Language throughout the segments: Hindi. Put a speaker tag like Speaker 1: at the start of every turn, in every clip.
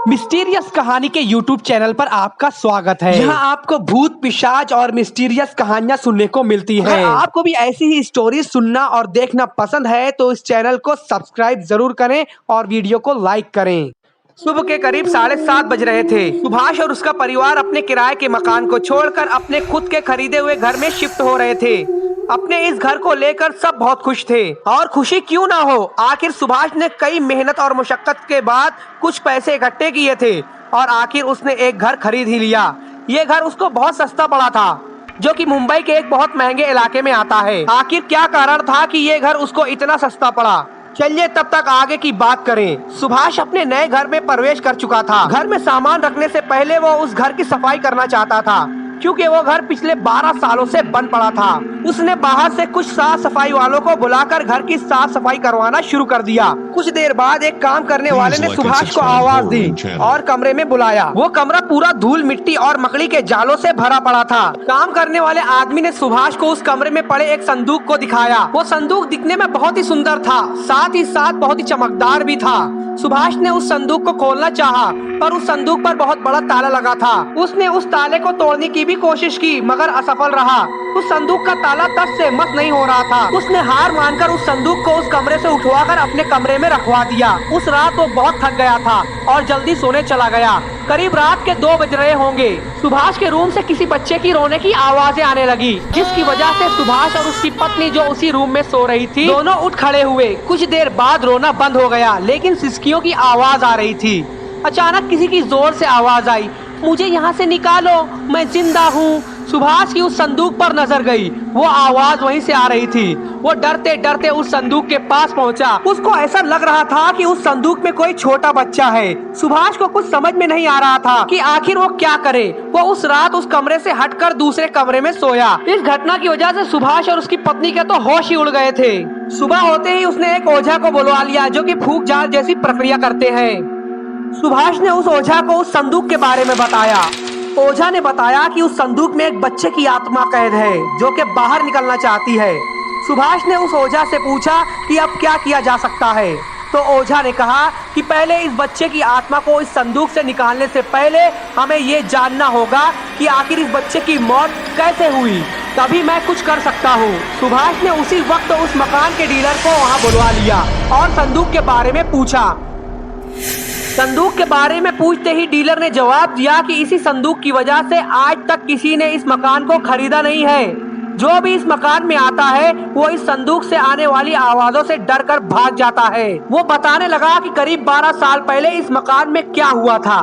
Speaker 1: मिस्टीरियस कहानी के YouTube चैनल पर आपका स्वागत है। यहाँ आपको भूत, पिशाच और मिस्टीरियस कहानियाँ सुनने को मिलती हैं। अगर आपको भी ऐसी ही स्टोरी सुनना और देखना पसंद है तो इस चैनल को सब्सक्राइब जरूर करें और वीडियो को लाइक करें। सुबह के करीब 7:30 बज रहे थे। सुभाष और उसका परिवार अपने किराए के मकान को छोड़कर अपने खुद के खरीदे हुए घर में शिफ्ट हो रहे थे। अपने इस घर को लेकर सब बहुत खुश थे और खुशी क्यों ना हो, आखिर सुभाष ने कई मेहनत और मुशक्कत के बाद कुछ पैसे इकट्ठे किए थे और आखिर उसने एक घर खरीद ही लिया। ये घर उसको बहुत सस्ता पड़ा था, जो कि मुंबई के एक बहुत महंगे इलाके में आता है। आखिर क्या कारण था कि ये घर उसको इतना सस्ता पड़ा? चलिए तब तक आगे की बात करें। सुभाष अपने नए घर में प्रवेश कर चुका था। घर में सामान रखने से पहले वो उस घर की सफाई करना चाहता था, क्योंकि वो घर पिछले 12 सालों से बंद पड़ा था। उसने बाहर से कुछ साफ सफाई वालों को बुलाकर घर की साफ सफाई करवाना शुरू कर दिया। कुछ देर बाद एक काम करने वाले ने सुभाष को आवाज दी और कमरे में बुलाया। वो कमरा पूरा धूल, मिट्टी और मकड़ी के जालों से भरा पड़ा था। काम करने वाले आदमी ने सुभाष को उस कमरे में पड़े एक संदूक को दिखाया। वो संदूक दिखने में बहुत ही सुंदर था, साथ ही साथ बहुत ही चमकदार भी था। सुभाष ने उस संदूक को खोलना चाहा, पर उस संदूक पर बहुत बड़ा ताला लगा था। उसने उस ताले को तोड़ने की भी कोशिश की, मगर असफल रहा। उस संदूक का ताला तस से मस नहीं हो रहा था। उसने हार मानकर उस संदूक को उस कमरे से उठवाकर अपने कमरे में रखवा दिया। उस रात वो बहुत थक गया था और जल्दी सोने चला गया। करीब रात के 2 बज रहे होंगे। सुभाष के रूम से किसी बच्चे की रोने की आवाजें आने लगी, जिसकी वजह से सुभाष और उसकी पत्नी जो उसी रूम में सो रही थी, दोनों उठ खड़े हुए। कुछ देर बाद रोना बंद हो गया, लेकिन सिसकियों की आवाज आ रही थी। अचानक किसी की जोर से आवाज आई, मुझे यहाँ से निकालो, मैं जिंदा हूँ। सुभाष की उस संदूक पर नजर गई। वो आवाज वहीं से आ रही थी। वो डरते डरते उस संदूक के पास पहुंचा। उसको ऐसा लग रहा था कि उस संदूक में कोई छोटा बच्चा है। सुभाष को कुछ समझ में नहीं आ रहा था कि आखिर वो क्या करे। वो उस रात उस कमरे से हटकर दूसरे कमरे में सोया। इस घटना की वजह से सुभाष और उसकी पत्नी के तो होश ही उड़ गए थे। सुबह होते ही उसने एक ओझा को बुलवा लिया, जो कि फूंक झाड़ जैसी प्रक्रिया करते हैं। सुभाष ने उस ओझा को उस संदूक के बारे में बताया। ओझा ने बताया कि उस संदूक में एक बच्चे की आत्मा कैद है, जो कि बाहर निकलना चाहती है। सुभाष ने उस ओझा से पूछा कि अब क्या किया जा सकता है, तो ओझा ने कहा कि पहले इस बच्चे की आत्मा को इस संदूक से निकालने से पहले हमें ये जानना होगा कि आखिर इस बच्चे की मौत कैसे हुई, तभी मैं कुछ कर सकता हूँ। सुभाष ने उसी वक्त उस मकान के डीलर को वहाँ बुलवा लिया और संदूक के बारे में पूछा। संदूक के बारे में पूछते ही डीलर ने जवाब दिया कि इसी संदूक की वजह से आज तक किसी ने इस मकान को खरीदा नहीं है। जो भी इस मकान में आता है वो इस संदूक से आने वाली आवाजों से डरकर भाग जाता है। वो बताने लगा कि करीब 12 साल पहले इस मकान में क्या हुआ था।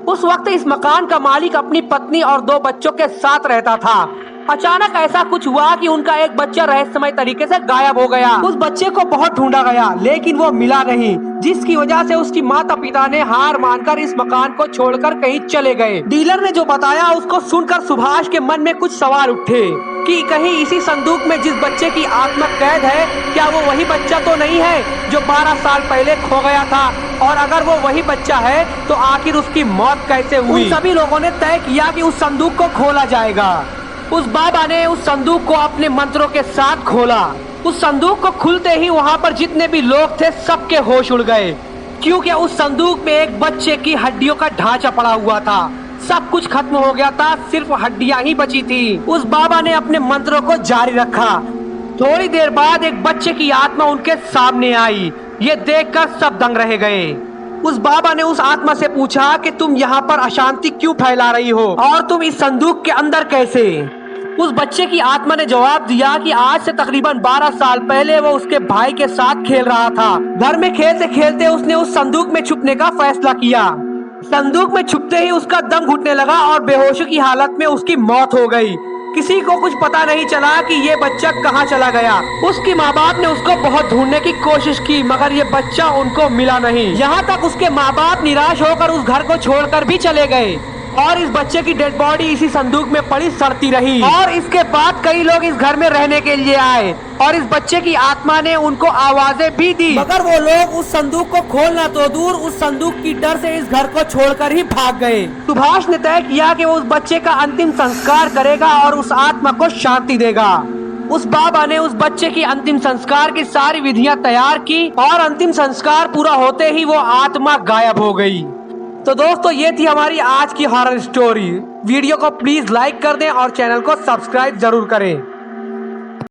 Speaker 1: उस वक्त इस मकान का मालिक अपनी पत्नी और 2 बच्चों के साथ रहता था। अचानक ऐसा कुछ हुआ कि उनका एक बच्चा रहस्यमय तरीके से गायब हो गया। उस बच्चे को बहुत ढूंढा गया, लेकिन वो मिला नहीं, जिसकी वजह से उसकी माता पिता ने हार मानकर इस मकान को छोड़कर कहीं चले गए। डीलर ने जो बताया उसको सुनकर सुभाष के मन में कुछ सवाल उठे कि कहीं इसी संदूक में जिस बच्चे की आत्मा कैद है, क्या वो वही बच्चा तो नहीं है जो 12 साल पहले खो गया था? और अगर वो वही बच्चा है तो आखिर उसकी मौत कैसे हुई? सभी लोगों ने तय किया कि उस संदूक को खोला जाएगा। उस बाबा ने उस संदूक को अपने मंत्रों के साथ खोला। उस संदूक को खुलते ही वहाँ पर जितने भी लोग थे सबके होश उड़ गए, क्योंकि उस संदूक में एक बच्चे की हड्डियों का ढांचा पड़ा हुआ था। सब कुछ खत्म हो गया था, सिर्फ हड्डियां ही बची थी। उस बाबा ने अपने मंत्रों को जारी रखा। थोड़ी देर बाद एक बच्चे की आत्मा उनके सामने आई। ये देखकर सब दंग रह गए। उस बाबा ने उस आत्मा से पूछा कि तुम यहाँ पर अशांति क्यों फैला रही हो और तुम इस संदूक के अंदर कैसे? उस बच्चे की आत्मा ने जवाब दिया कि आज से तकरीबन 12 साल पहले वो उसके भाई के साथ खेल रहा था। घर में खेलते खेलते उसने उस संदूक में छुपने का फैसला किया। संदूक में छुपते ही उसका दम घुटने लगा और बेहोशी की हालत में उसकी मौत हो गई। किसी को कुछ पता नहीं चला कि ये बच्चा कहाँ चला गया। उसके माँ बाप ने उसको बहुत ढूंढने की कोशिश की, मगर ये बच्चा उनको मिला नहीं। यहाँ तक उसके माँ बाप निराश होकर उस घर को छोड़कर भी चले गए और इस बच्चे की डेड बॉडी इसी संदूक में पड़ी सड़ती रही। और इसके बाद कई लोग इस घर में रहने के लिए आए और इस बच्चे की आत्मा ने उनको आवाजें भी दी, मगर वो लोग उस संदूक को खोलना तो दूर, उस संदूक की डर से इस घर को छोड़कर ही भाग गए। सुभाष ने तय किया कि वो उस बच्चे का अंतिम संस्कार करेगा और उस आत्मा को शांति देगा। उस बाबा ने उस बच्चे की अंतिम संस्कार की सारी विधियां तैयार की और अंतिम संस्कार पूरा होते ही वो आत्मा गायब हो गई। तो दोस्तों ये थी हमारी आज की हॉरर स्टोरी। वीडियो को प्लीज लाइक कर दें और चैनल को सब्सक्राइब जरूर करें।